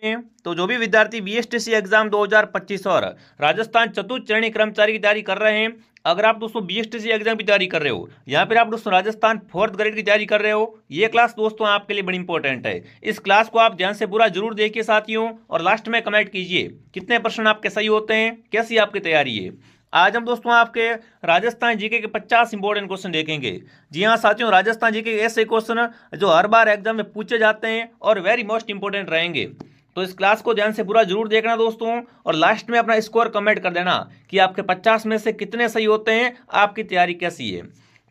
में तो जो भी विद्यार्थी बीएसटीसी एग्जाम 2025 और राजस्थान चतुर्थ श्रेणी कर्मचारी की तैयारी कर रहे हैं, अगर आप दोस्तों बीएसटीसी एग्जाम की तैयारी कर रहे हो या फिर आप दोस्तों राजस्थान फोर्थ ग्रेड की तैयारी कर रहे हो, ये क्लास दोस्तों आपके लिए बड़ी इंपॉर्टेंट है। इस क्लास को आप ध्यान से पूरा जरूर देखिए साथियों, और लास्ट में कमेंट कीजिए कितने प्रश्न आपके सही होते हैं, कैसी आपकी तैयारी है। आज हम दोस्तों आपके राजस्थान जीके के 50 इंपॉर्टेंट क्वेश्चन देखेंगे। जी हाँ साथियों, राजस्थान जीके के ऐसे क्वेश्चन जो हर बार एग्जाम में पूछे जाते हैं और वेरी मोस्ट इंपॉर्टेंट रहेंगे। तो इस क्लास को ध्यान से पूरा जरूर देखना दोस्तों, और लास्ट में अपना स्कोर कमेंट कर देना कि आपके 50 में से कितने सही होते हैं, आपकी तैयारी कैसी है।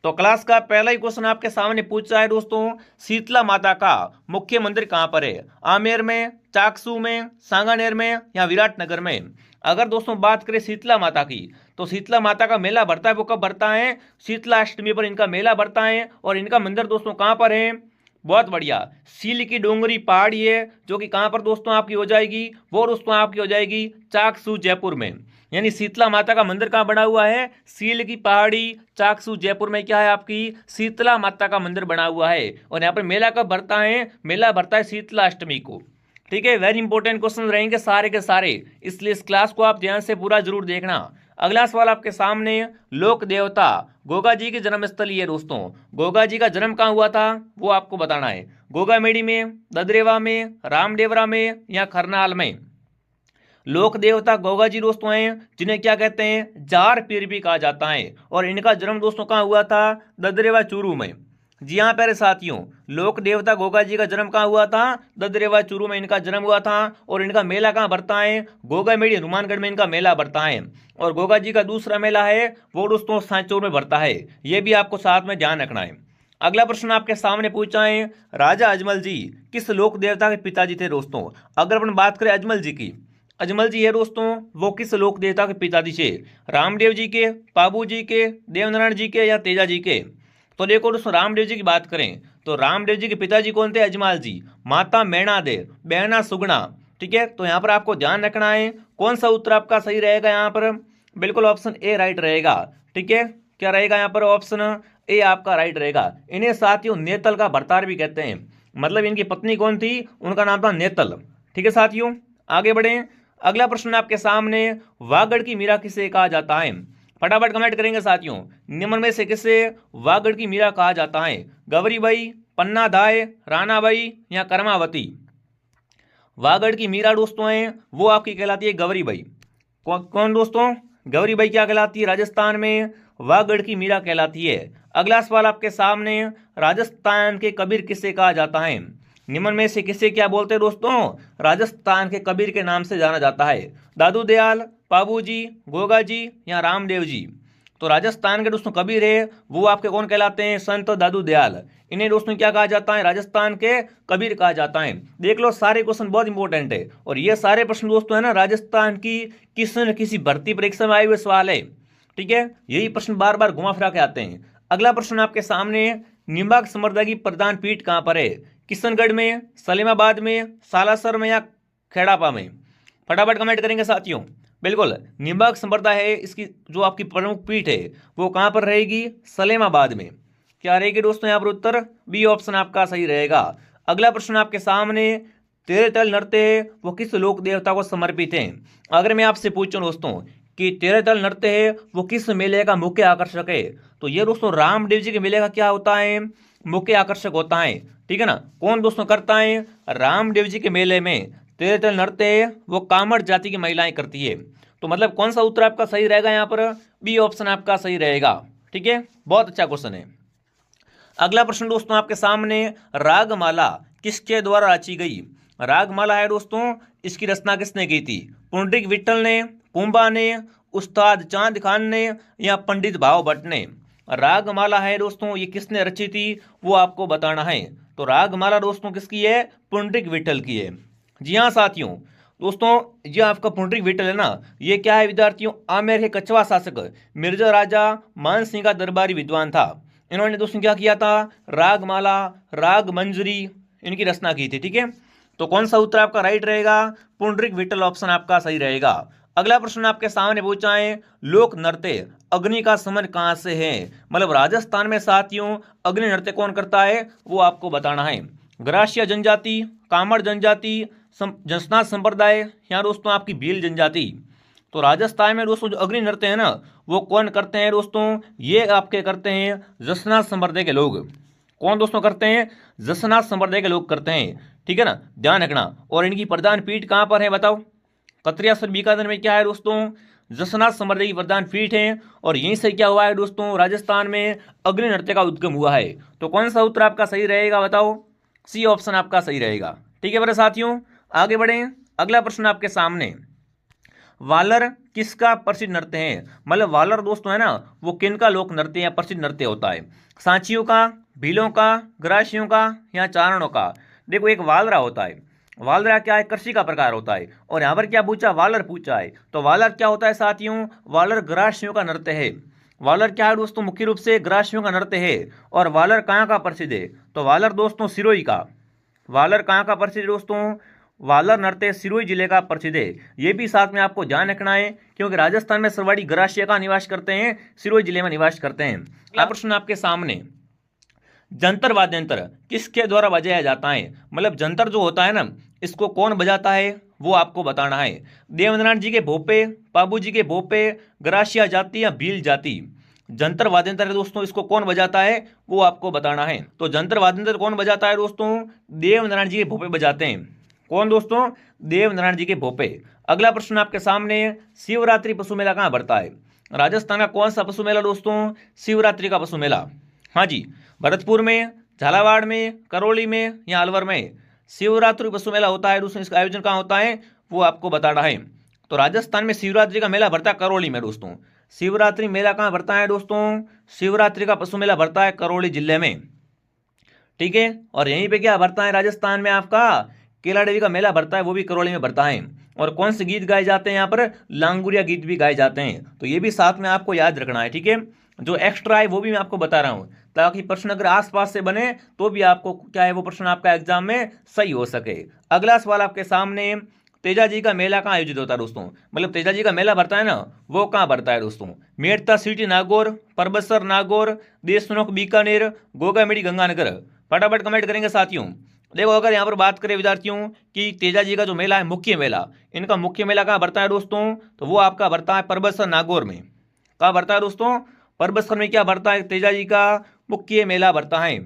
तो क्लास का पहला ही क्वेश्चन आपके सामने पूछा है दोस्तों, शीतला माता का मुख्य मंदिर कहां पर है? आमेर में, चाकसू में, सांगानेर में या विराटनगर में? अगर दोस्तों बात करें शीतला माता की, तो शीतला माता का मेला भरता है, वो कब भरता है? शीतला अष्टमी पर इनका मेला भरता है। और इनका मंदिर दोस्तों कहां पर है? बहुत बढ़िया, सील की डोंगरी पहाड़ी है, जो कि कहां पर दोस्तों आपकी हो जाएगी? वो दोस्तों आपकी हो जाएगी चाकसू जयपुर में। यानी शीतला माता का मंदिर कहां बना हुआ है? सील की पहाड़ी चाकसू जयपुर में क्या है? आपकी शीतला माता का मंदिर बना हुआ है। और यहाँ पर मेला कब भरता है? मेला भरता है शीतला अष्टमी को। ठीक है, वेरी इंपॉर्टेंट क्वेश्चन रहेंगे सारे के सारे, इसलिए इस क्लास को आप ध्यान से पूरा जरूर देखना। अगला सवाल आपके सामने, लोक देवता गोगा जी की जन्मस्थली है दोस्तों। गोगा जी का जन्म कहाँ हुआ था, वो आपको बताना है। गोगामेड़ी में, ददरेवा में, रामदेवरा में या खरनाल में? लोक देवता गोगा जी दोस्तों हैं, जिन्हें क्या कहते हैं? जार पीर भी कहा जाता है। और इनका जन्म दोस्तों कहाँ हुआ था? ददरेवा चूरू में। जी हाँ प्यारे साथियों, लोक देवता गोगा जी का जन्म कहाँ हुआ था? ददरेवा चूरू में इनका जन्म हुआ था। और इनका मेला कहाँ भरता है? गोगामेड़ी हनुमानगढ़ में इनका मेला भरता है। और गोगा जी का दूसरा मेला है वो दोस्तों सांचौर में भरता है। ये भी आपको साथ में ध्यान रखना है। अगला प्रश्न आपके सामने पूछा है, राजा अजमल जी किस लोक देवता के पिताजी थे दोस्तों? अगर अपन बात करें अजमल जी की, अजमल जी है दोस्तों, वो किस लोक देवता के पिताजी थे? रामदेव जी के, पाबू जी के, देवनारायण जी के या तेजा जी के? तो देखो दोस्तों, रामदेव जी की बात करें तो रामदेव जी के पिताजी कौन थे? अजमाल जी। माता मैणा दे, बहना सुगना। ठीक है, तो यहाँ पर आपको ध्यान रखना है कौन सा उत्तर आपका सही रहेगा यहाँ पर? बिल्कुल ऑप्शन ए राइट रहेगा। ठीक है, क्या रहेगा यहाँ पर? ऑप्शन ए आपका राइट रहेगा। इन्हें साथियों नेतल का भरतार भी कहते हैं। मतलब इनकी पत्नी कौन थी? उनका नाम था नेतल। ठीक है साथियों, आगे बढ़े। अगला प्रश्न आपके सामने, वागड़ की मीरा किसे कहा जाता है? फटाफट कमेंट करेंगे साथियों, निम्न में से किसे वागड़ की मीरा कहा जाता है? गौरीबाई, पन्ना दाई, रानाबाई या करमावती? वागड़ की मीरा दोस्तों है वो आपकी कहलाती है गौरीबाई। कौन दोस्तों? गौरीबाई क्या कहलाती है? राजस्थान में वागड़ की मीरा कहलाती है। अगला सवाल आपके सामने, राजस्थान के कबीर किसे कहा जाता है? निम्न में से किसे क्या बोलते हैं दोस्तों? राजस्थान के कबीर के नाम से जाना जाता है। दादू दयाल, पाबू जी, गोगा जी या रामदेव जी? तो राजस्थान के दोस्तों कबीर है वो आपके कौन कहलाते हैं? संत दादू दयाल। इन्हें दोस्तों क्या कहा जाता है? राजस्थान के कबीर कहा जाता है। देख लो, सारे क्वेश्चन बहुत इंपॉर्टेंट है, और ये सारे प्रश्न दोस्तों है ना राजस्थान की किसी न किसी भर्ती परीक्षा में आए हुए सवाल है। ठीक है, यही प्रश्न बार बार घुमा फिरा के आते हैं। अगला प्रश्न आपके सामने, निम्बार्क समर्दा की प्रधान पीठ कहां पर है? किशनगढ़ में, सलीमाबाद में, सालासर में या खेड़ापा में? फटाफट कमेंट करेंगे साथियों। बिल्कुल, निम्बार्क संप्रदाय है, इसकी जो आपकी प्रमुख पीठ है वो कहां पर रहेगी? सलेमाबाद में। क्या रहेगी दोस्तों यहाँ पर उत्तर? बी ऑप्शन आपका सही रहेगा। अगला प्रश्न आपके सामने, तेरह तल नृत्य है वो किस लोक देवता को समर्पित है? अगर मैं आपसे पूछूं दोस्तों कि तेरह तल नृत्य है वो किस मेले का मुख्य आकर्षक है, तो ये दोस्तों रामदेव जी के मेले का क्या होता है? मुख्य आकर्षक होता है। ठीक है ना, कौन दोस्तों करता है? रामदेव जी के मेले में तेरह तल नृत्य है वो कामड़ जाति की महिलाएं करती है। तो मतलब कौन सा उत्तर आपका सही रहेगा यहाँ पर? बी ऑप्शन आपका सही रहेगा। ठीक है, बहुत अच्छा क्वेश्चन है। अगला प्रश्न दोस्तों आपके सामने, रागमाला किसके द्वारा रची गई? रागमाला है दोस्तों, इसकी रचना किसने की थी? पुंडरीक विठल ने, पुंबा ने, उस्ताद चांद खान ने या पंडित भाव भट्ट ने? रागमाला है दोस्तों, ये किसने रची थी वो आपको बताना है। तो रागमाला दोस्तों किसकी है? पुंडरीक विठल की है। जी हाँ साथियों, दोस्तों ये आपका पुंडरीक विठल है ना, ये क्या है विद्यार्थियों? आमेर के कछवा शासक मिर्जा राजा मान सिंह का दरबारी विद्वान था। इन्होंने दोस्तों क्या किया था? रागमाला, राग मंजरी इनकी रचना की थी। ठीक है, तो कौन सा उत्तर आपका राइट रहेगा? पुंडरीक विठल ऑप्शन आपका सही रहेगा। अगला प्रश्न आपके सामने पूछा है, लोक नृत्य अग्नि का समन कहां से है? मतलब राजस्थान में साथियों अग्नि नृत्य कौन करता है वो आपको बताना है। ग्रासिया जनजाति, कामड़ जनजाति, जसनाथ संप्रदाय या दोस्तों आपकी भील जनजाति। तो राजस्थान में दोस्तों जो अग्नि नृत्य है ना वो कौन करते हैं दोस्तों, ये आपके करते हैं जसनाथ संप्रदाय के लोग। कौन दोस्तों करते हैं, जसनाथ संप्रदाय के लोग करते हैं, ठीक है ना, ध्यान रखना। और इनकी प्रधान पीठ कहाँ पर है बताओ, कतरियासर बीकानेर में क्या है दोस्तों, जसनाथ संप्रदाय की प्रधान पीठ है। और यहीं से क्या हुआ है दोस्तों, राजस्थान में अग्नि नृत्य का उद्गम हुआ है। तो कौन सा उत्तर आपका सही रहेगा बताओ, सी ऑप्शन आपका सही रहेगा। ठीक है मेरे साथियों, आगे बढ़े। अगला प्रश्न आपके सामने, वालर किसका प्रसिद्ध नृत्य है, मतलब वालर दोस्तों है ना वो किनका लोक नृत्य या प्रसिद्ध नृत्य होता है, सांचियों का, भीलों का, ग्रासियों का या चारणों का। देखो एक वालरा होता है, वालरा क्या है, कृषि का प्रकार होता है। और यहाँ पर क्या पूछा, वालर पूछा है। तो वालर क्या होता है साथियों, वालर ग्रासियों का नृत्य है। वालर क्या है दोस्तों, मुख्य रूप से ग्रासियों का नृत्य है। और वालर कहाँ का प्रसिद्ध है, तो वालर दोस्तों सिरोही का। वालर कहाँ का प्रसिद्ध है दोस्तों, वालर नृत्य सिरोही जिले का प्रसिद्ध है। ये भी साथ में आपको ध्यान रखना है क्योंकि राजस्थान में सर्वाधिक ग्रासीय का निवास करते हैं, सिरोही जिले में निवास करते हैं। अगला प्रश्न आपके सामने, जंतर वाद्यंत्र किसके द्वारा बजाया जाता है, मतलब जंतर जो होता है ना इसको कौन बजाता है वो आपको बताना है। देवनारायण जी के भोपे, बाबू जी के भोपे, ग्रासिया जाति या भील जाति। जंतर वाद्यंत्र है दोस्तों, इसको कौन बजाता है वो आपको बताना है। तो जंतर वाद्यंत्र कौन बजाता है दोस्तों, देवनारायण जी के भोपे बजाते हैं। कौन दोस्तों, देवनारायण जी के भोपे। अगला प्रश्न आपके सामने, शिवरात्रि पशु मेला कहाँ बढ़ता है, राजस्थान का कौन सा पशु मेला दोस्तों, शिवरात्रि का पशु मेला। हाँ जी, भरतपुर में, झालावाड़ में, करौली में या अलवर में शिवरात्रि पशु मेला होता है दोस्तों। इसका आयोजन कहाँ होता है वो आपको बताना है। तो राजस्थान में शिवरात्रि का मेला भरता है करौली में दोस्तों। शिवरात्रि मेला कहाँ भरता है दोस्तों, शिवरात्रि का पशु मेला भरता है करौली जिले में, ठीक है। और यहीं पे क्या भरता है राजस्थान में आपका केला देवी का मेला भरता है, वो भी करौली में भरता है। और कौन से गीत गाए जाते हैं यहाँ पर, लांगुरिया गीत भी गाए जाते हैं। तो ये भी साथ में आपको याद रखना है, ठीक है। जो एक्स्ट्रा है वो भी मैं आपको बता रहा हूँ ताकि प्रश्न अगर आसपास से बने तो भी आपको क्या है वो प्रश्न आपका एग्जाम में सही हो सके। अगला सवाल आपके सामने, तेजा जी का मेला कहाँ आयोजित होता है दोस्तों, मतलब तेजा जी का मेला भरता है ना वो कहाँ भरता है दोस्तों, मेड़ता सिटी नागौर, परबतसर नागौर, देशनोक बीकानेर, गोगामेड़ी गंगानगर। फटाफट कमेंट करेंगे साथियों। देखो अगर यहाँ पर बात करें विद्यार्थियों कि तेजा जी का जो मेला है मुख्य मेला, इनका मुख्य मेला कहाँ भरता है दोस्तों, तो वो आपका भरता है परबतसर नागौर में। कहाँ भरता है दोस्तों, परबतसर में क्या भरता है, तेजा जी का मुख्य मेला भरता है,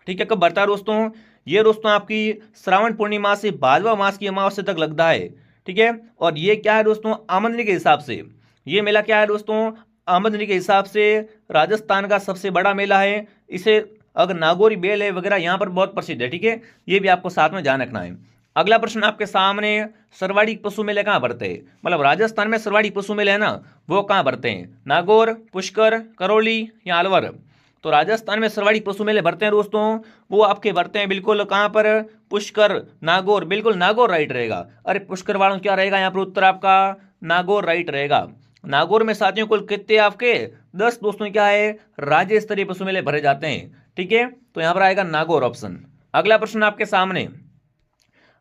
ठीक है। कब भरता है दोस्तों, ये दोस्तों आपकी श्रावण पूर्णिमा से भादवा मास की अमावस्या तक लगता है, ठीक है। और ये क्या है दोस्तों, आमदनी के हिसाब से ये मेला क्या है दोस्तों, आमदनी के हिसाब से राजस्थान का सबसे बड़ा मेला है। इसे अगर नागौरी बेल है वगैरह यहाँ पर बहुत प्रसिद्ध है, ठीक है। ये भी आपको साथ में ध्यान रखना है। अगला प्रश्न आपके सामने, सर्वाधिक पशु मेले कहाँ भरते हैं, मतलब राजस्थान में सर्वाधिक पशु मेले है ना वो कहाँ भरते हैं, नागौर, पुष्कर, करौली या अलवर। तो राजस्थान में सर्वाधिक पशु मेले भरते हैं दोस्तों, वो आपके भरते हैं बिल्कुल कहाँ पर, पुष्कर, नागौर। बिल्कुल नागौर राइट रहेगा। अरे पुष्कर वालों क्या रहेगा यहाँ पर उत्तर आपका, नागौर राइट रहेगा। नागौर में साथियों कुल कितने आपके 10 दोस्तों क्या है राज्य स्तरीय पशु मेले भरे जाते हैं, ठीक है। तो यहाँ पर आएगा नागौर ऑप्शन। अगला प्रश्न आपके सामने,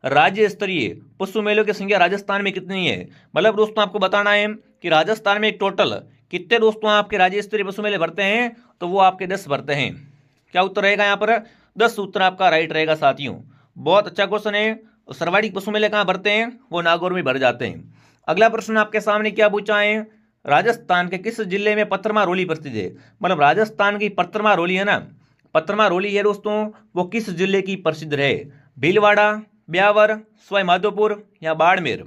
राज्य स्तरीय पशु मेलों की संख्या राजस्थान में कितनी है, मतलब दोस्तों आपको बताना है कि राजस्थान में टोटल कितने दोस्तों आपके राज्य स्तरीय पशु मेले भरते हैं, तो वो आपके 10 भरते हैं। क्या उत्तर रहेगा यहाँ पर, 10 उत्तर आपका राइट रहेगा साथियों। बहुत अच्छा क्वेश्चन है। सर्वाधिक पशु मेले कहाँ भरते हैं, वो नागौर में भर जाते हैं। अगला प्रश्न आपके सामने क्या पूछा है, राजस्थान के किस जिले में पत्थरमा रोली प्रसिद्ध है, मतलब राजस्थान की पत्थरमा रोली है ना, पत्थरमा रोली है दोस्तों वो किस जिले की प्रसिद्ध है, भीलवाड़ा, ब्यावर, सवाई माधोपुर या बाड़मेर।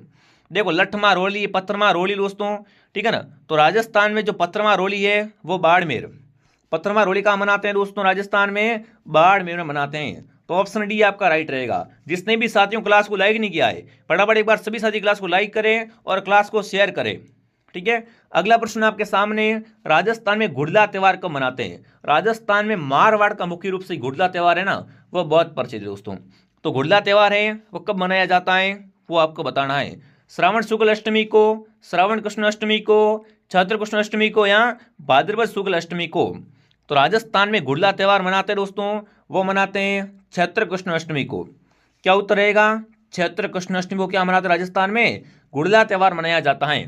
देखो लठमा रोली, पत्थरमा रोली दोस्तों, ठीक है ना। तो राजस्थान में जो पत्थरमा रोली है वो बाड़मेर, पत्थरमा रोली कहाँ मनाते हैं दोस्तों, राजस्थान में बाड़मेर में मनाते हैं। तो ऑप्शन डी आपका राइट रहेगा। जिसने भी साथियों क्लास को लाइक नहीं किया है फटाफट एक बार सभी साथी क्लास को लाइक करें और क्लास को शेयर करें, ठीक है। अगला प्रश्न आपके सामने, राजस्थान में घुड़ला त्यौहार कब मनाते हैं, राजस्थान में मारवाड़ का मुख्य रूप से घुड़ला त्यौहार है ना वो बहुत प्रसिद्ध है दोस्तों। तो घुड़ला त्यौहार है वो कब मनाया जाता है वो आपको बताना है, श्रावण शुक्ल अष्टमी को, श्रावण कृष्ण अष्टमी को, चैत्र कृष्ण अष्टमी को या भाद्रपद शुक्ल अष्टमी को। तो राजस्थान में घुड़ला त्यौहार मनाते हैं दोस्तों, वो मनाते हैं चैत्र कृष्ण अष्टमी को। क्या उत्तर रहेगा, चैत्र कृष्ण अष्टमी को क्या मनाते हैं राजस्थान में, घुड़ला त्यौहार मनाया जाता है।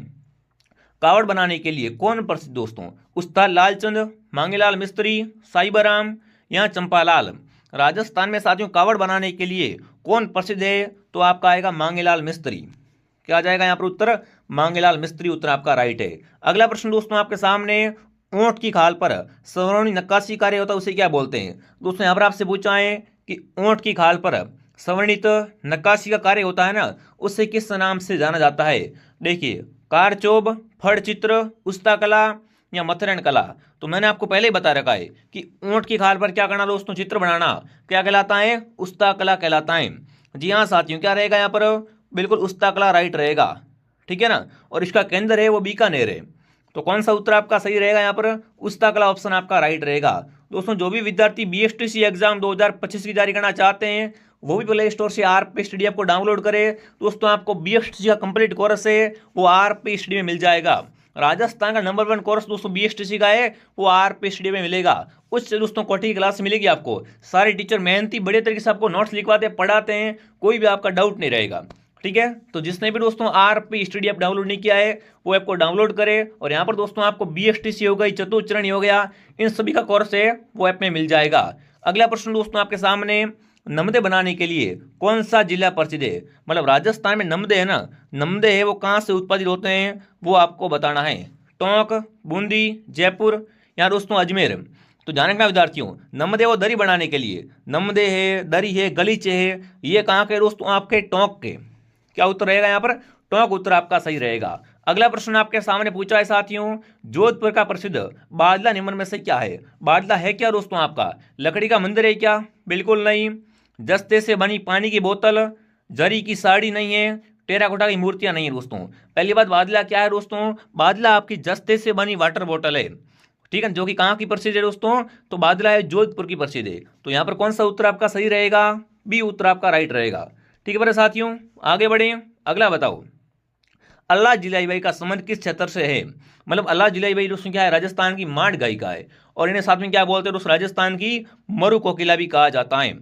कावड़ बनाने के लिए कौन प्रसिद्ध दोस्तों, उस्ताद लालचंद, मांगेलाल मिस्त्री, साइबाराम या चंपालाल। राजस्थान में साथियों कावड़ बनाने के लिए कौन प्रसिद्ध है? तो आपका आएगा मांगेलाल मिस्त्री। क्या आ जाएगा यहाँ पर उत्तर? मांगेलाल मिस्त्री उत्तर आपका राइट है। अगला प्रश्न दोस्तों आपके सामने, ऊंट की खाल पर सवर्णी नक्काशी कार्य होता है उसे क्या बोलते हैं? दोस्तों यहाँ पर आपसे पूछा है कि ऊंट की खाल पर सवर्णित नक्काशी का कार्य होता है ना, उसे किस नाम से जाना जाता है? देखिए, कारचोब, फड़ चित्र, उस्ता कला या मथरण कला। तो मैंने आपको पहले ही बता रखा है कि ऊंट की खाल पर क्या करना दोस्तों? चित्र बनाना क्या कहलाता है? उस्ता कला कहलाता है। जी हाँ साथियों, क्या रहेगा यहाँ पर? बिल्कुल उस्ता कला राइट रहेगा, ठीक है ना। और इसका केंद्र है वो बीकानेर है। तो कौन सा उत्तर आपका सही रहेगा यहाँ पर? उस्ता कला ऑप्शन आपका राइट रहेगा। दोस्तों जो भी विद्यार्थी बीएसटीसी एग्जाम 2025 की तैयारी करना चाहते हैं वो भी प्ले स्टोर से आरपी स्टडी ऐप को डाउनलोड करें। दोस्तों आपको बीएसटीसी का कंप्लीट कोर्स है वो आरपी स्टडी में मिल जाएगा। राजस्थान का नंबर 1 कोर्स दोस्तों बीएसटीसी का है, वो आरपी स्टडी में मिलेगा। उससे दोस्तों कोटी क्लास मिलेगी आपको। सारे टीचर मेहनती बढ़िया तरीके से आपको नोट्स लिखवाते हैं, पढ़ाते हैं, कोई भी आपका डाउट नहीं रहेगा, ठीक है। तो जिसने भी दोस्तों आरपी स्टडी ऐप डाउनलोड नहीं किया है वो ऐप को डाउनलोड करें। और यहाँ पर दोस्तों आपको बीएसटीसी हो गई, चतुश्चरणी हो गया, इन सभी का कोर्स है वो ऐप में मिल जाएगा। अगला प्रश्न दोस्तों आपके सामने, नमदे बनाने के लिए कौन सा जिला प्रसिद्ध है? मतलब राजस्थान में नमदे है ना, नमदे है वो कहाँ से उत्पादित होते हैं वो आपको बताना है। टोंक, बूंदी, जयपुर या दोस्तों अजमेर। तो जानने का विद्यार्थियों, नमदे वो दरी बनाने के लिए, नमदे है, दरी है, गलीचे है, ये कहाँ के दोस्तों? आपके टोंक के। क्या उत्तर रहेगा यहाँ पर? टोंक उत्तर आपका सही रहेगा। अगला प्रश्न आपके सामने पूछा है साथियों, जोधपुर का प्रसिद्ध बादला निम्न में से क्या है? बादला है क्या दोस्तों आपका? लकड़ी का मंदिर है क्या? बिल्कुल नहीं। जस्ते से बनी पानी की बोतल, जरी की साड़ी नहीं है, टेराकोटा की मूर्तियां नहीं है दोस्तों। पहली बात, बादला क्या है दोस्तों? बादला आपकी जस्ते से बनी वाटर बोतल है, ठीक है, जो कि कहाँ की प्रसिद्ध है दोस्तों? तो बादला है जोधपुर की प्रसिद्ध है। तो यहाँ पर कौन सा उत्तर आपका सही रहेगा? बी उत्तर आपका राइट रहेगा, ठीक है। बड़े साथियों आगे बढ़े, अगला बताओ, अल्लाह जिलाई बाई का संबंध किस क्षेत्र से है? मतलब अल्लाह जिलाई बाई दोस्तों क्या है? राजस्थान की मांड गायिका है। और इन्हें साथ में क्या बोलते हैं दोस्तों? राजस्थान की मरु कोकिला भी कहा जाता है,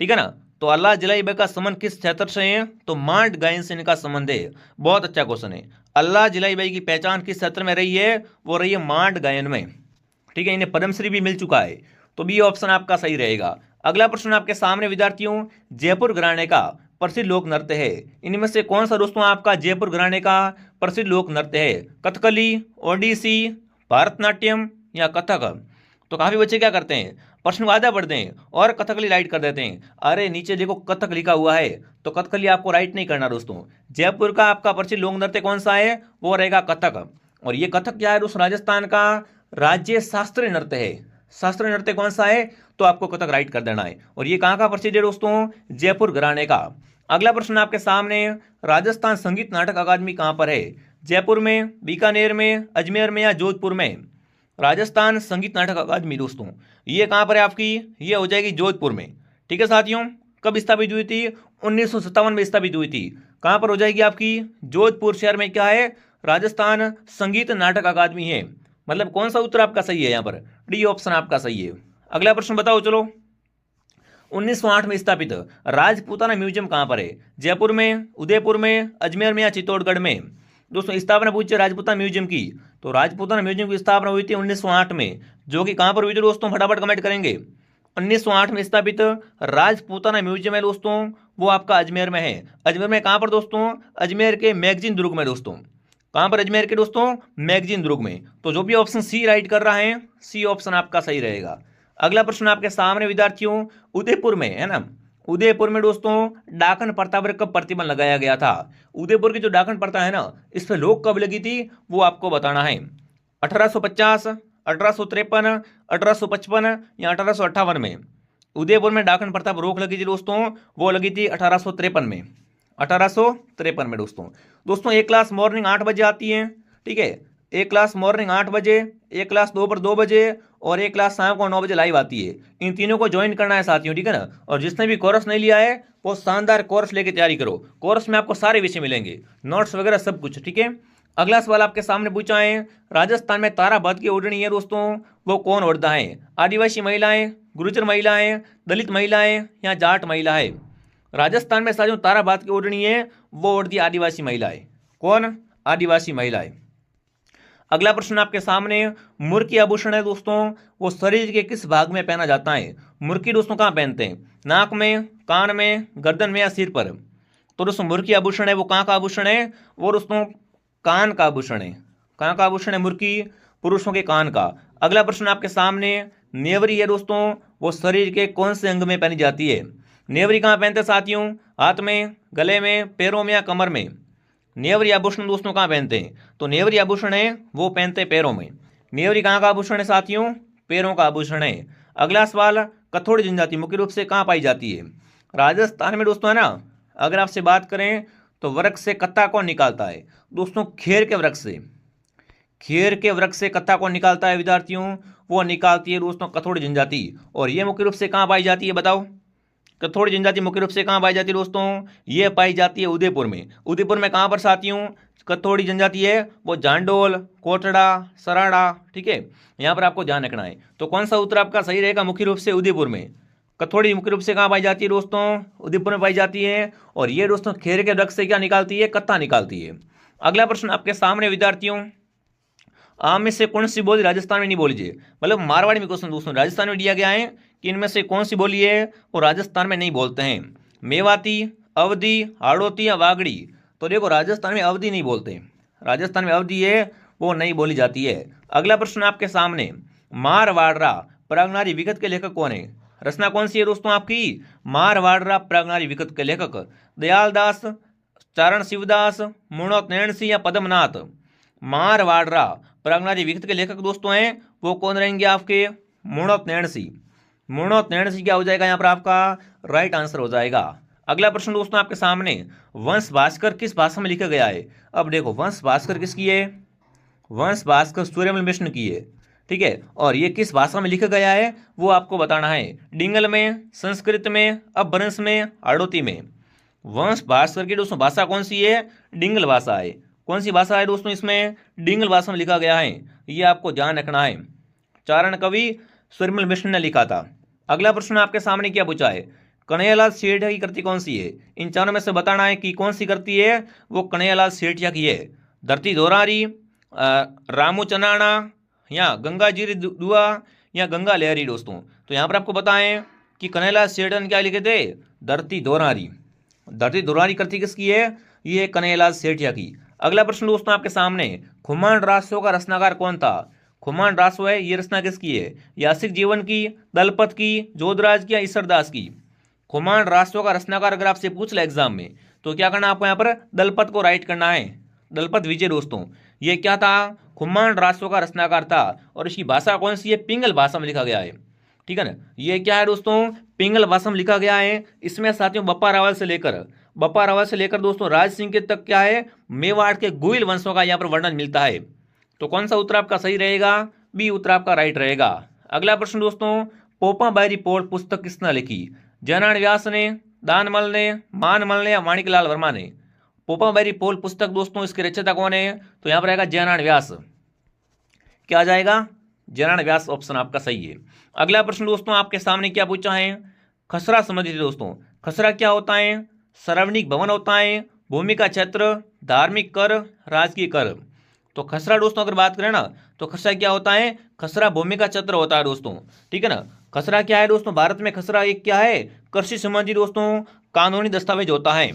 ठीक है ना। तो अल्लाह जिलाई बाई का संबंध किस क्षेत्र से है? तो मांड गायन से इनका संबंध है। बहुत अच्छा क्वेश्चन है। अल्लाह जिलाई बाई की पहचान किस क्षेत्र में रही है? वो रही है मांड गायन में, ठीक है। इन्हें पद्मश्री भी मिल चुका है। तो बी ऑप्शन आपका सही रहेगा। अगला प्रश्न आपके सामने विद्यार्थियों, जयपुर घराने का प्रसिद्ध लोक नृत्य है, इनमें से कौन सा दोस्तों आपका जयपुर घराने का प्रसिद्ध लोक नृत्य है? कथकली, ओडिसी, भारतनाट्यम या कथक। तो काफी बच्चे क्या करते हैं, प्रश्न को आधा पढ़ते हैं और कथकली राइट कर देते हैं। अरे नीचे देखो कथक लिखा हुआ है, तो कथकली आपको राइट नहीं करना दोस्तों। जयपुर का आपका प्रसिद्ध लोक नृत्य कौन सा है? वो रहेगा कथक। और ये कथक क्या है दोस्तों? राजस्थान का राज्य शास्त्रीय नृत्य है। शास्त्रीय नृत्य कौन सा है? तो आपको कथक राइट कर देना है। और ये कहाँ का प्रसिद्ध है दोस्तों? जयपुर घराने का। अगला प्रश्न आपके सामने, राजस्थान संगीत नाटक अकादमी कहाँ पर है? जयपुर में, बीकानेर में, अजमेर में या जोधपुर में? राजस्थान संगीत नाटक अकादमी दोस्तों ये कहाँ पर है आपकी? ये हो जाएगी जोधपुर में, ठीक है साथियों। कब स्थापित हुई थी? 1957 में स्थापित हुई थी। कहाँ पर हो जाएगी आपकी? जोधपुर शहर में क्या है? राजस्थान संगीत नाटक अकादमी है। मतलब कौन सा उत्तर आपका सही है यहाँ पर? डी ऑप्शन आपका सही है। अगला प्रश्न बताओ चलो, 1908 में स्थापित राजपूताना म्यूजियम कहाँ पर है? जयपुर में, उदयपुर में, अजमेर में या चित्तौड़गढ़ में? दोस्तों स्थापना पूछिए राजपूताना म्यूजियम की, तो राजपूताना म्यूजियम की स्थापना हुई थी 1908 में, जो कि कहाँ पर हुई थी दोस्तों? फटाफट कमेंट करेंगे। 1908 में स्थापित राजपूताना म्यूजियम है दोस्तों, वो आपका अजमेर में है। अजमेर में कहाँ पर दोस्तों? अजमेर के मैगजीन दुर्ग में दोस्तों। कहाँ पर? अजमेर के दोस्तों मैगजीन दुर्ग में। तो जो भी ऑप्शन सी राइट कर रहा है, सी ऑप्शन आपका सही रहेगा। अगला प्रश्न आपके सामने विद्यार्थियों, उदयपुर में है ना, उदयपुर में दोस्तों डाकन प्रथा पर कब प्रतिबंध लगाया गया था? उदयपुर की जो डाकन प्रथा है ना, इस पर रोक कब लगी थी वो आपको बताना है। 1850, 1853, 1855 या 1858 में? उदयपुर में डाकन प्रथा पर रोक लगी थी दोस्तों, वो लगी थी 1853 में। 1853 में दोस्तों एक क्लास मॉर्निंग 8 बजे आती है, ठीक है। एक क्लास मॉर्निंग 8 बजे, एक क्लास दोपहर 2 बजे और एक क्लास शाम को 9 बजे लाइव आती है। इन तीनों को ज्वाइन करना है साथियों, ठीक है ना। और जिसने भी कोर्स नहीं लिया है वो शानदार कोर्स लेके तैयारी करो। कोर्स में आपको सारे विषय मिलेंगे, नोट्स वगैरह सब कुछ, ठीक है। अगला सवाल आपके सामने पूछा है, राजस्थान में ताराबाद की ओढ़नी है दोस्तों, वो कौन ओढ़ता है? आदिवासी महिलाएं, गुर्जर महिलाएं, दलित महिलाएं या जाट महिलाएं? राजस्थान में साथियों ताराबाद की ओढ़नी है वो ओढ़ती आदिवासी महिलाएं। कौन? आदिवासी महिलाएं। अगला प्रश्न आपके सामने, मुर की आभूषण है दोस्तों, वो शरीर के किस भाग में पहना जाता है? मुर्की दोस्तों कहाँ पहनते हैं? नाक में, कान में, गर्दन में या सिर पर? तो दोस्तों मुर्की आभूषण है वो कहाँ का आभूषण है? वो दोस्तों कान का आभूषण है। कहाँ का आभूषण है मुर्की? पुरुषों के कान का। अगला प्रश्न आपके सामने, नेवरी है दोस्तों, वो शरीर के कौन से अंग में पहनी जाती है? नेवरी कहाँ पहनते हैं साथियों? हाथ में, गले में, पैरों में या कमर में? नेवरी आभूषण दोस्तों कहाँ पहनते हैं? तो नेवरी आभूषण है वो पहनते हैं पैरों में। नेवरी कहाँ का आभूषण है साथियों? पैरों का आभूषण है। अगला सवाल, कथोड़ी जनजाति मुख्य रूप से कहाँ पाई जाती है? राजस्थान में दोस्तों है ना। अगर आपसे बात करें तो वृक्ष से कत्ता कौन निकालता है? दोस्तों खेर के वृक्ष से। खेर के वृक्ष से कत्ता कौन निकालता है विद्यार्थियों? वो निकालती है दोस्तों कथोड़ी जनजाति। और ये मुख्य रूप से कहाँ पाई जाती है बताओ? कथोड़ी जनजाति मुख्य रूप से कहाँ पाई जाती है दोस्तों? ये पाई जाती है उदयपुर में। उदयपुर में कहाँ पर साथियों कथोड़ी जनजाति है? वो जांडोल, कोटड़ा, सराड़ा, ठीक है, यहाँ पर आपको ध्यान रखना है। तो कौन सा उत्तर आपका सही रहेगा? मुख्य रूप से उदयपुर में। कथोड़ी मुख्य रूप से कहाँ पाई जाती है दोस्तों? उदयपुर में पाई जाती है। और ये दोस्तों खेर के वृक्ष से क्या निकालती है? कत्ता निकालती है। अगला प्रश्न आपके सामने विद्यार्थियों, आम में से कौन सी बोली राजस्थान में नहीं बोली जाए? मतलब मारवाड़ी में क्वेश्चन दोस्तों राजस्थान में दिया गया है कि इनमें से कौन सी बोली है वो राजस्थान में नहीं बोलते हैं? मेवाती, अवधी, हाड़ौती या वागड़ी? तो देखो राजस्थान में अवधी नहीं बोलते। राजस्थान में अवधी है वो नहीं बोली जाती है। अगला प्रश्न आपके सामने, मारवाड़रा प्रागनारी विगत के लेखक कौन है? रचना कौन सी है दोस्तों आपकी? मारवाड़रा प्रागनारी विगत के लेखक दयालदास, चारण शिवदास, मुणोत नैण सिंह या पद्मनाथ? मारवाड़रा प्रागनारी विगत के लेखक दोस्तों हैं वो कौन रहेंगे आपके? मुणोत नैण सिंह। मुणोत नैण सिंह क्या हो जाएगा यहाँ पर आपका? राइट आंसर हो जाएगा। अगला प्रश्न दोस्तों आपके सामने, वंश भास्कर किस भाषा में लिखा गया है? अब देखो वंश भास्कर किसकी है? वंश भास्कर सूर्यमल मिश्र की है, ठीक है। और ये किस भाषा में लिखा गया है वो आपको बताना है। डिंगल में, संस्कृत में, अपभ्रंश में, हाड़ौती में? वंश भास्कर की दोस्तों भाषा कौन सी है? डिंगल भाषा है। कौन सी भाषा है दोस्तों इसमें? डिंगल भाषा में लिखा गया है। ये आपको ध्यान रखना है। चारण कवि सूर्यमल मिश्र ने लिखा था। अगला प्रश्न आपके सामने क्या पूछा है? कन्हैयालाल सेठिया की कृति कौन सी है? इन चारों में से बताना है कि कौन सी कृति है वो कन्हैयालाल सेठिया की है। धरती धोरारी, रामू चनाना या गंगाजीरी दुआ या गंगा लहरी दोस्तों? तो यहाँ पर आपको बताएं कि कन्हैयालाल सेठिया ने क्या लिखे थे? धरती धोरारी। धरती धोरारी कृति किसकी है? ये कन्हैयालाल सेठिया की। अगला प्रश्न दोस्तों आपके सामने, खुमान रासो का रचनाकार कौन था? खुमान रासो है ये रचना किसकी है? यासिक जीवन की, दलपत की, जोधराज की या ईश्वरदास की? खुमान रासो का रचनाकार अगर आपसे पूछ ले एग्जाम में तो क्या करना आपको? यहाँ पर दलपत को राइट करना है। दलपत विजय दोस्तों ये क्या था? खुमान रासो का रचनाकार था। और इसकी भाषा कौन सी है? पिंगल भाषा में लिखा गया है, ठीक है ना। ये क्या है दोस्तों? पिंगल भाषा में लिखा गया है। इसमें साथियों बप्पा रावल से लेकर दोस्तों राज सिंह के तक क्या है? मेवाड़ के गुइल वंशों का यहाँ पर वर्णन मिलता है। तो कौन सा उत्तर आपका सही रहेगा? बी उत्तर आपका राइट रहेगा। अगला प्रश्न दोस्तों, पोपा बारी पोल पुस्तक किसने लिखी? जयनारायण व्यास ने, दानमल ने, मानमल ने या माणिकलाल वर्मा ने? पोपा बारी पोल पुस्तक दोस्तों इसके रचयिता कौन है? तो यहाँ पर आएगा जयनारायण व्यास। क्या आ जाएगा? जयनारायण व्यास ऑप्शन आपका सही है। अगला प्रश्न दोस्तों आपके सामने क्या पूछा है? खसरा समझिए दोस्तों। खसरा क्या होता है? सार्वजनिक भवन होता है, भूमि का क्षेत्र, धार्मिक कर, राजकीय कर? तो खसरा दोस्तों अगर बात करें ना तो खसरा क्या होता है? खसरा भूमि का क्षेत्र होता है दोस्तों, ठीक है ना। खसरा क्या है दोस्तों? भारत में खसरा एक क्या है? कृषि संबंधी दोस्तों कानूनी दस्तावेज होता है।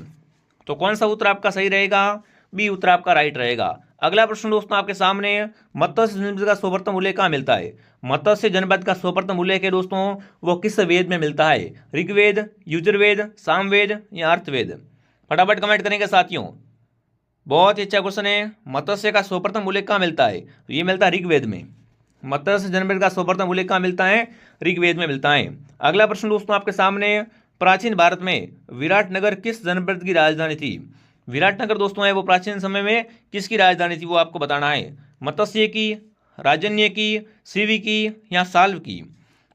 तो कौन सा उत्तर आपका सही रहेगा? बी उत्तर आपका राइट रहेगा। अगला प्रश्न दोस्तों आपके सामने, मत्स्य जनपद का सर्वप्रथम उल्लेख कहाँ मिलता है? मत्स्य जनपद का सर्वप्रथम उल्लेख है दोस्तों वो किस वेद में मिलता है? ऋग्वेद, यजुर्वेद, सामवेद या अर्थवेद? फटाफट कमेंट करेंगे साथियों। बहुत ही अच्छा क्वेश्चन है। मत्स्य का सर्वप्रथम उल्लेख कहाँ मिलता है? तो ये मिलता है ऋग्वेद में। मत्स्य जनपद का सर्वप्रथम उल्लेख कहाँ मिलता है? ऋग्वेद में मिलता है। अगला प्रश्न दोस्तों आपके सामने, प्राचीन भारत में विराटनगर किस जनपद की राजधानी थी? विराटनगर दोस्तों है वो प्राचीन समय में किसकी राजधानी थी वो आपको बताना है। मत्स्य की, राजन्य की, शिवी की या साल्व की?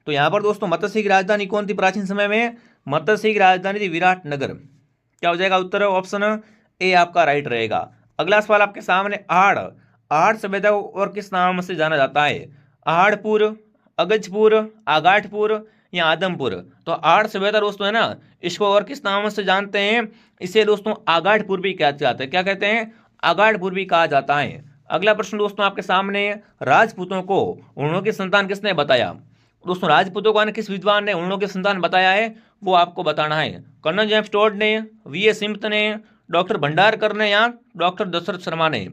तो यहाँ पर दोस्तों मत्स्य की राजधानी कौन थी प्राचीन समय में? मत्स्य की राजधानी थी विराटनगर। क्या हो जाएगा उत्तर? ऑप्शन ए आपका राइट रहेगा। अगला सवाल आपके सामने, आहड़। आहड़ सभ्यता को और किस नाम से जाना जाता है? आहड़पुर, अगजपुर, आगाठपुर या आदमपुर? तो आहड़ सभ्यता दोस्तों है ना इसको और किस नाम से जानते हैं? इसे दोस्तों आगाठपुर भी कहा जाता है। क्या कहते हैं? आगाठपुर भी कहा जाता है। अगला प्रश्न दोस्तों आपके सामने, राजपूतों को उन्होंने की संतान किसने बताया? दोस्तों राजपूतों का किस विद्वान ने उन्होंने के संतान बताया है वो आपको बताना है। कर्नल जेम्स टोड ने, वी ए सिम्थ ने, डॉक्टर भंडारकर ने या डॉक्टर दशरथ शर्मा ने।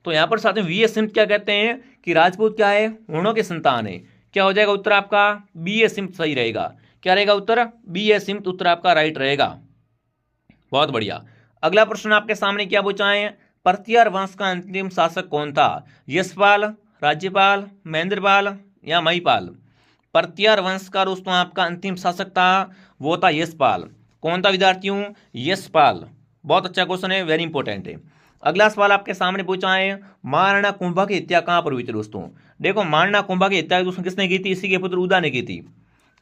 तो यहाँ पर साथ में वी ए सिम्थ क्या कहते हैं कि राजपूत क्या है, हुणों के संतान है। क्या हो जाएगा उत्तर आपका बी ए सिम्थ सही रहेगा। क्या रहेगा उत्तर बी ए सिम्थ, उत्तर आपका राइट रहेगा। बहुत बढ़िया। अगला प्रश्न आपके सामने क्या पूछा है, परतियार वंश का अंतिम शासक कौन था, यशपाल, राज्यपाल, महेंद्रपाल या महिपाल। परतियार वंश का दोस्तों आपका अंतिम शासक था वो था यशपाल। कौन था विद्यार्थियों, यशपाल। बहुत अच्छा क्वेश्चन है, वेरी इंपॉर्टेंट है। अगला सवाल आपके सामने पूछा है, महाराणा कुंभा की हत्या कहाँ पर हुई थी दोस्तों। देखो महाराणा कुंभा की हत्या दोस्तों किसने की थी, इसी के पुत्र उदा ने की थी।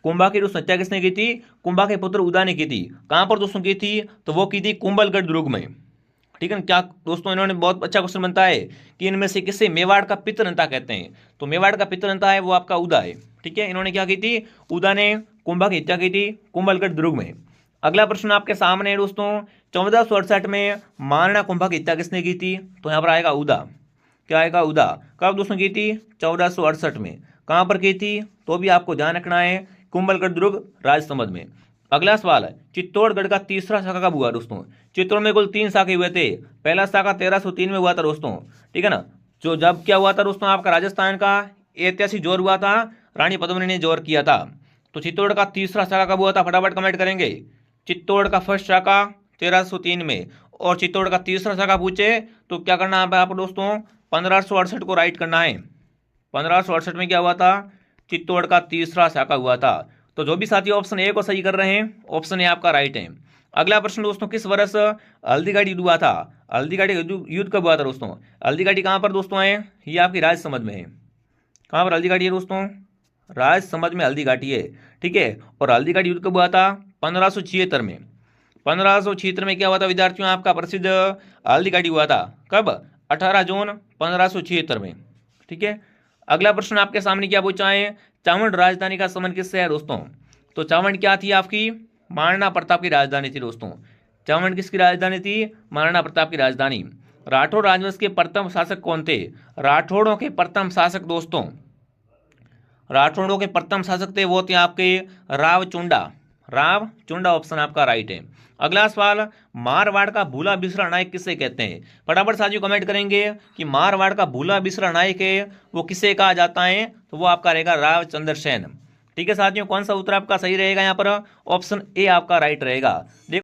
कुंभा की दोस्तों हत्या किसने की थी, कुंभा के पुत्र उदा ने की थी। कहाँ पर दोस्तों की थी, तो वो की थी कुंभलगढ़ दुर्ग में। ठीक है ना। क्या दोस्तों इन्होंने बहुत अच्छा क्वेश्चन बनता है कि इनमें से किसे मेवाड़ का पितरंता कहते हैं, तो मेवाड़ का पितरंता है वो आपका उदा है। ठीक है, इन्होंने क्या की थी, उदा ने कुंभा की हत्या की थी कुंभलगढ़ दुर्ग में। अगला प्रश्न आपके सामने है दोस्तों, 1468 में महाराणा कुंभा की हत्या किसने की थी, तो यहाँ पर आएगा उदा। क्या आएगा उदा। कब दोस्तों की थी, 1468 में। कहाँ पर की थी, तो भी आपको ध्यान रखना है, कुंभलगढ़ दुर्ग राजसमंद में। अगला सवाल है, चित्तौड़गढ़ का तीसरा शाखा कब हुआ दोस्तों। चित्तौड़ में कुल 3 शाखे हुए थे। पहला शाखा 1303 में हुआ था दोस्तों। ठीक है ना, जो जब क्या हुआ था दोस्तों आपका राजस्थान का ऐतिहासिक जोर हुआ था, रानी पद्मिनी ने जोर किया था। तो चित्तौड़ का तीसरा शाखा कब हुआ था, फटाफट कमेंट करेंगे। चित्तौड़ का फर्स्ट शाखा 1303 में, और चित्तौड़ का तीसरा शाखा पूछे तो क्या करना है आपको दोस्तों, 1568 को राइट करना है। 1568 में क्या हुआ था, चित्तौड़ का तीसरा शाखा हुआ था। तो जो भी साथी ऑप्शन ए को सही कर रहे हैं, ऑप्शन ए आपका राइट है। अगला प्रश्न दोस्तों, किस वर्ष हल्दीघाटी युद्ध हुआ था। हल्दीघाटी युद्ध कब हुआ था दोस्तों। हल्दीघाटी कहाँ पर दोस्तों है, ये आपकी राजसमंद में है। कहाँ पर हल्दीघाटी है दोस्तों, राजसमंद में हल्दीघाटी है। ठीक है, और हल्दीघाटी युद्ध कब हुआ था, 1576 में। 1576 में क्या हुआ था विद्यार्थियों, आपका प्रसिद्ध हल्दीघाटी हुआ था। कब, 18 जून 1576 में। ठीक है, अगला प्रश्न आपके सामने क्या पूछा है, चावंड राजधानी का संबंध किससे है दोस्तों। तो चावंड क्या थी आपकी, महाराणा प्रताप की राजधानी थी दोस्तों। चावंड किसकी राजधानी थी, महाराणा प्रताप की राजधानी। राठौड़ राजवंश के प्रथम शासक कौन थे, राठौड़ों के प्रथम शासक दोस्तों, राठौड़ों के प्रथम शासक थे वो थे आपके रावचुंडा। रावचुंडा ऑप्शन आपका राइट है। अगला सवाल, मारवाड़ का भूला बिसरा नायक किसे कहते हैं। फटाफट साथियों कमेंट करेंगे कि मारवाड़ का भूला बिसरा नायक है वो किसे कहा जाता है, तो वो आपका रहेगा रावचंद्र सेन। ठीक है साथियों, कौन सा उत्तर आपका सही रहेगा यहाँ पर, ऑप्शन ए आपका राइट रहेगा।